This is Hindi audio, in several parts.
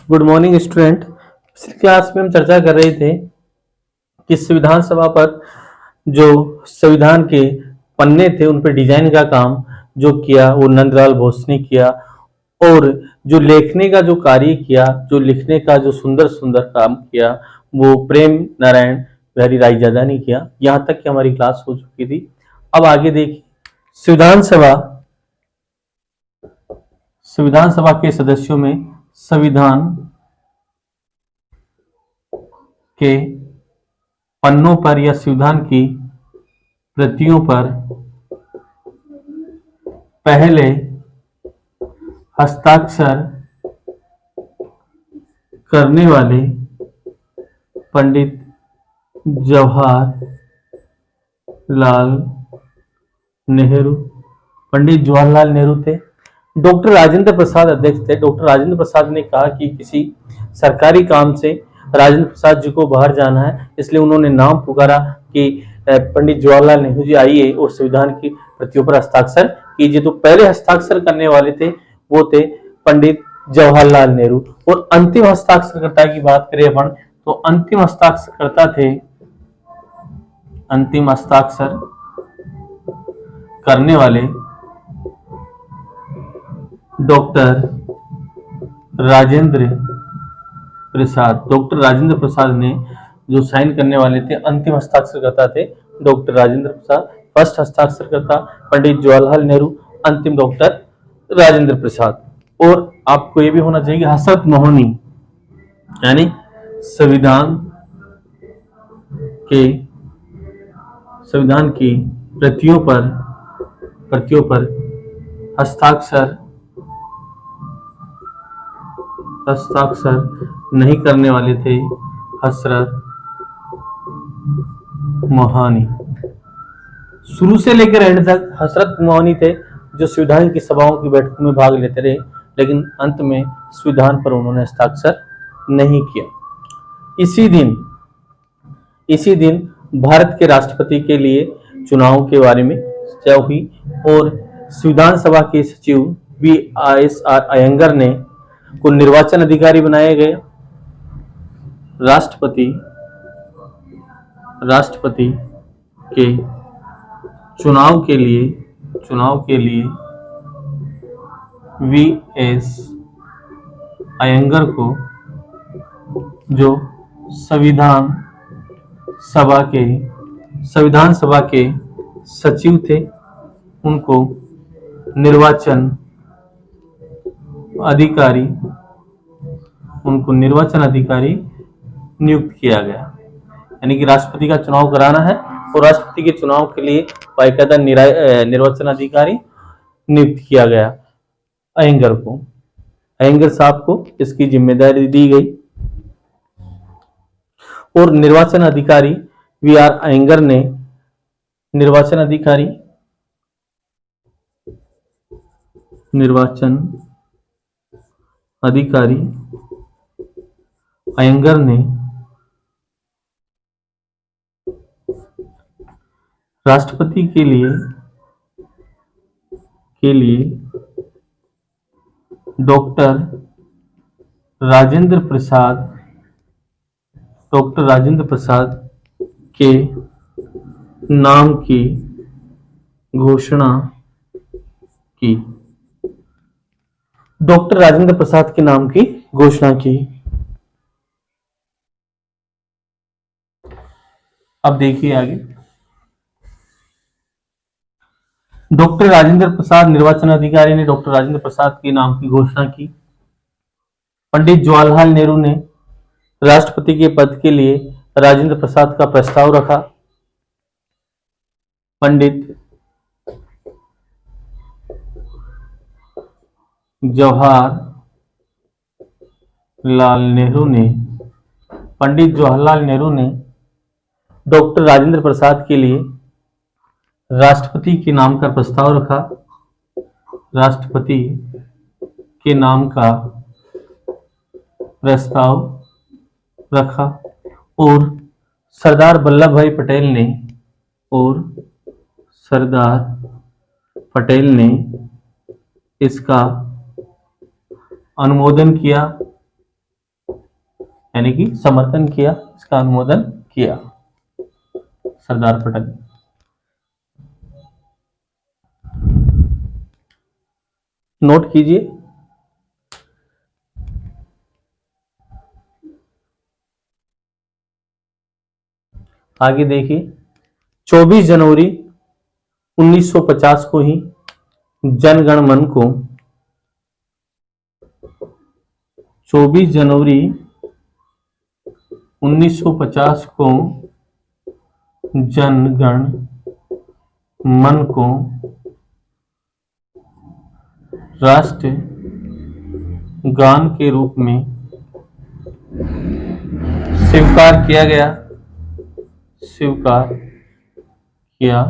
Good morning student. पिछली क्लास में हम चर्चा कर रहे थे कि संविधान सभा पर जो संविधान के पन्ने थे उन पर डिजाइन का काम जो किया वो नंदलाल बोस ने किया, और जो लेखने का जो कार्य किया, जो लिखने का जो सुंदर सुंदर काम किया, वो प्रेम नारायण बिहारी रायजादा ने किया। यहाँ तक कि हमारी क्लास हो चुकी थी। अब आगे देखिए, संविधान सभा संविधान सभा के सदस्यों में संविधान के पन्नों पर या संविधान की प्रतियों पर पहले हस्ताक्षर करने वाले पंडित जवाहरलाल नेहरू पंडित जवाहरलाल नेहरू थे। डॉक्टर राजेंद्र प्रसाद अध्यक्ष थे। डॉक्टर राजेंद्र प्रसाद ने कहा कि किसी सरकारी काम से राजेंद्र प्रसाद जी को बाहर जाना है, इसलिए उन्होंने नाम पुकारा कि पंडित जवाहरलाल नेहरू जी आइए और संविधान की प्रतियों पर हस्ताक्षर कीजिए। तो पहले हस्ताक्षर करने वाले थे वो थे पंडित जवाहरलाल नेहरू। और अंतिम हस्ताक्षरकर्ता की बात करें अपन, तो अंतिम हस्ताक्षरकर्ता थे, अंतिम हस्ताक्षर करने वाले डॉक्टर राजेंद्र प्रसाद। डॉक्टर राजेंद्र प्रसाद ने जो साइन करने वाले थे, अंतिम हस्ताक्षरकर्ता थे डॉक्टर राजेंद्र प्रसाद। फर्स्ट हस्ताक्षरकर्ता पंडित जवाहरलाल नेहरू, अंतिम डॉक्टर राजेंद्र प्रसाद। और आपको ये भी होना चाहिए कि हसरत मोहनी यानी संविधान की प्रतियों पर हस्ताक्षर नहीं करने वाले थे हसरत मोहानी। शुरू से लेकर एंड तक हसरत मोहानी थे जो संविधान की सभाओं की बैठक में भाग लेते रहे, लेकिन अंत में संविधान पर उन्होंने हस्ताक्षर नहीं किया। इसी दिन भारत के राष्ट्रपति के लिए चुनाव के बारे में चर्चा हुई और संविधान सभा के सचिव VSR अयंगर ने को निर्वाचन अधिकारी बनाया गया। राष्ट्रपति के चुनाव के लिए VS अयंगर को, जो संविधान सभा के सचिव थे, उनको निर्वाचन अधिकारी नियुक्त किया गया। यानी कि राष्ट्रपति का चुनाव कराना है और राष्ट्रपति के चुनाव के लिए बाकायदा निर्वाचन अधिकारी नियुक्त किया गया अयंगर साहब को इसकी जिम्मेदारी दी गई। और निर्वाचन अधिकारी VSR अयंगर ने निर्वाचन अधिकारी अयंगर ने राष्ट्रपति के लिए डॉक्टर राजेंद्र प्रसाद के नाम की घोषणा की। डॉक्टर राजेंद्र प्रसाद के नाम की घोषणा की। अब देखिए आगे, डॉक्टर राजेंद्र प्रसाद निर्वाचन अधिकारी ने डॉक्टर राजेंद्र प्रसाद के नाम की घोषणा की। पंडित जवाहरलाल नेहरू ने राष्ट्रपति के पद के लिए राजेंद्र प्रसाद का प्रस्ताव रखा। पंडित जवाहरलाल नेहरू ने डॉक्टर राजेंद्र प्रसाद के लिए राष्ट्रपति के नाम का प्रस्ताव रखा। और सरदार वल्लभ भाई पटेल ने इसका अनुमोदन किया यानी कि समर्थन किया, इसका अनुमोदन किया सरदार पटेल। नोट कीजिए। आगे देखिए, 24 जनवरी 1950 को ही जनगण मन को 24 जनवरी 1950 को जनगण मन को राष्ट्र गान के रूप में स्वीकार किया गया। स्वीकार किया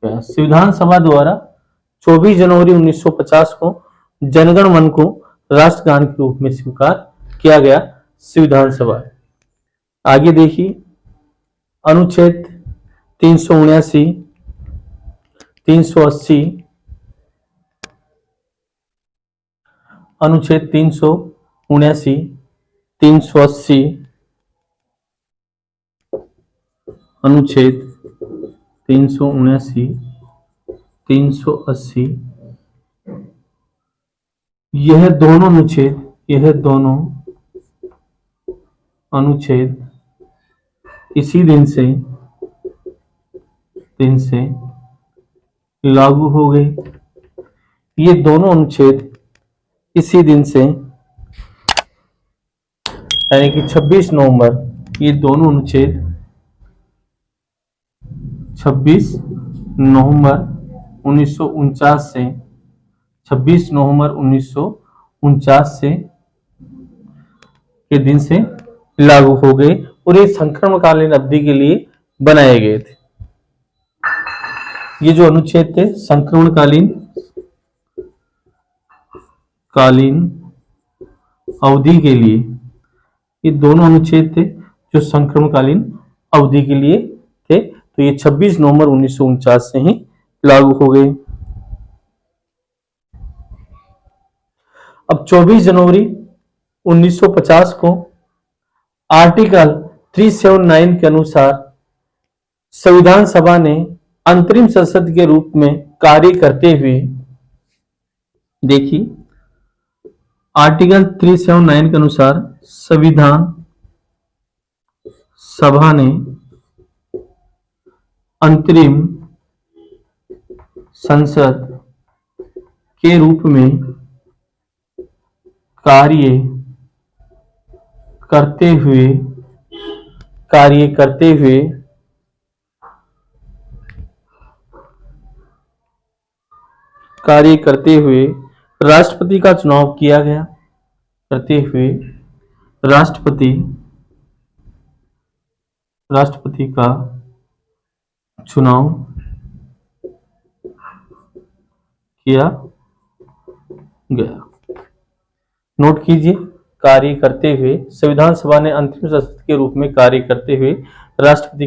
गया। संविधान सभा द्वारा 24 जनवरी 1950 को जनगण मन को राष्ट्रगान के रूप में स्वीकार किया गया संविधान सभा। आगे देखिए, अनुच्छेद 379, 380, अनुच्छेद 379, 380, अनुच्छेद 379, 380, यह दोनों अनुच्छेद इसी दिन से लागू हो गए। ये दोनों अनुच्छेद इसी दिन से, यानी कि 26 नवंबर, ये दोनों अनुच्छेद 26 नवंबर 1949 से 26 नवंबर 1949 से के दिन से लागू हो गए और ये संक्रमणकालीन अवधि के लिए बनाए गए थे। ये जो अनुच्छेद थे संक्रमणकालीन अवधि के लिए, ये दोनों अनुच्छेद थे जो संक्रमणकालीन अवधि के लिए थे। तो ये 26 नवंबर 1949 से ही लागू हो गए। अब 24 जनवरी 1950 को आर्टिकल 379 के अनुसार संविधान सभा ने अंतरिम संसद के रूप में कार्य करते हुए, देखिए आर्टिकल 379 के अनुसार संविधान सभा ने अंतरिम संसद के रूप में कार्य करते हुए राष्ट्रपति का चुनाव किया गया। करते हुए राष्ट्रपति का चुनाव किया गया। नोट कीजिए, कार्य करते हुए संविधान सभा ने अंतिम संसद के रूप में कार्य करते हुए राष्ट्रपति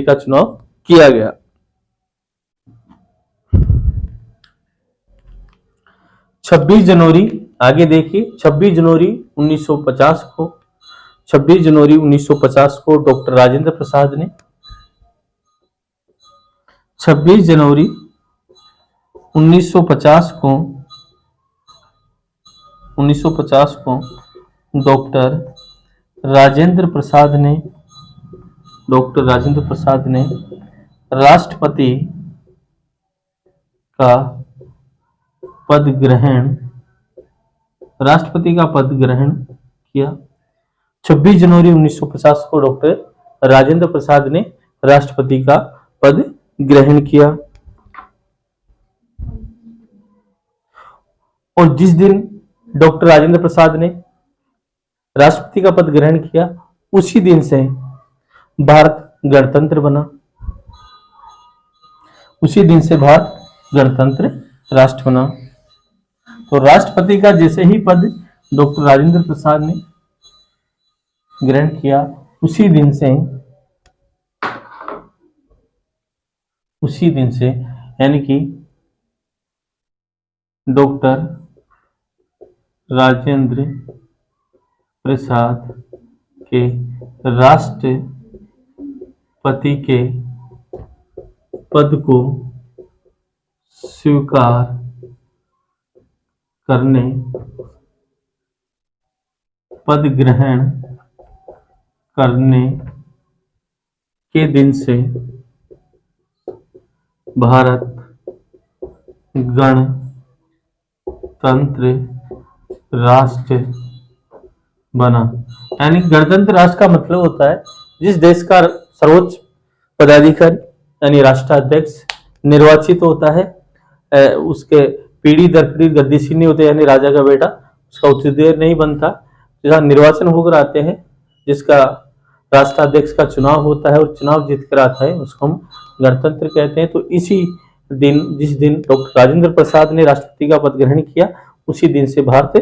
का चुनाव किया गया। छब्बीस जनवरी, आगे देखिए, 26 जनवरी 1950 को डॉक्टर राजेंद्र प्रसाद ने 26 जनवरी 1950 को डॉक्टर राजेंद्र प्रसाद ने राष्ट्रपति का पद ग्रहण किया। 26 जनवरी 1950 को डॉक्टर राजेंद्र प्रसाद ने राष्ट्रपति का पद ग्रहण किया। और जिस दिन डॉक्टर राजेंद्र प्रसाद ने राष्ट्रपति का पद ग्रहण किया, उसी दिन से भारत गणतंत्र बना। उसी दिन से भारत गणतंत्र राष्ट्र बना। तो राष्ट्रपति का जैसे ही पद डॉक्टर राजेंद्र प्रसाद ने ग्रहण किया, उसी दिन से यानी कि डॉक्टर राजेंद्र प्रसाद के राष्ट्रपति के पद को स्वीकार करने, पद ग्रहण करने के दिन से भारत गणतंत्र राष्ट्र बना। यानी गणतंत्र राष्ट्र का मतलब होता है जिस देश का सर्वोच्च पदाधिकारी यानी राष्ट्राध्यक्ष निर्वाचित होता है, उसके पीढ़ी दर पीढ़ी गद्दीशी नहीं होते, यानी राजा का बेटा उसका उत्तराधिकारी नहीं बनता, जहाँ निर्वाचन होकर आते हैं, जिसका राष्ट्राध्यक्ष का चुनाव होता है और चुनाव जीत कर आता है, उसको हम गणतंत्र कहते हैं। तो इसी दिन, जिस दिन डॉक्टर राजेंद्र प्रसाद ने राष्ट्रपति का पद ग्रहण किया, उसी दिन से भारत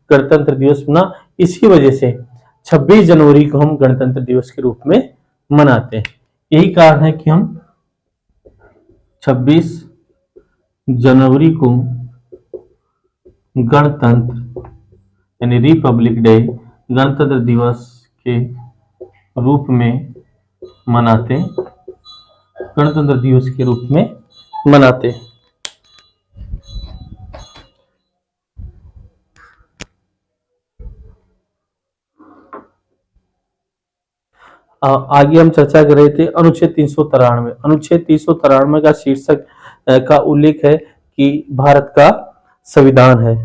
गणतंत्र दिवस बना। इसी वजह से 26 जनवरी को हम गणतंत्र दिवस के रूप में मनाते हैं। यही कारण है कि हम 26 जनवरी को गणतंत्र यानी रिपब्लिक डे, गणतंत्र दिवस के रूप में मनाते, गणतंत्र दिवस के रूप में मनाते। आगे हम चर्चा कर रहे थे अनुच्छेद 393। अनुच्छेद 393 का शीर्षक का उल्लेख है कि भारत का संविधान है।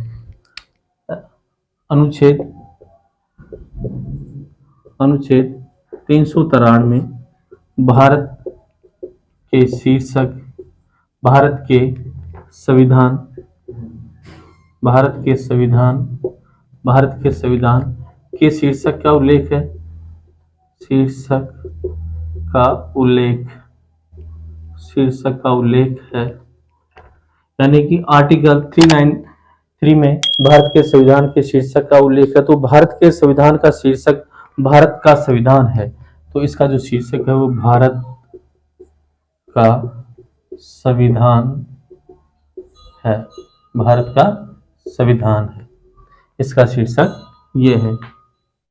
अनुच्छेद 393 भारत के शीर्षक, भारत के संविधान, भारत के संविधान, भारत के संविधान के शीर्षक का उल्लेख है, शीर्षक का उल्लेख, शीर्षक का उल्लेख है। यानी कि आर्टिकल 393 में भारत के संविधान के शीर्षक का उल्लेख है। तो भारत के संविधान का शीर्षक भारत का संविधान है, तो इसका जो शीर्षक है वो भारत का संविधान है, भारत का संविधान है, इसका शीर्षक ये है।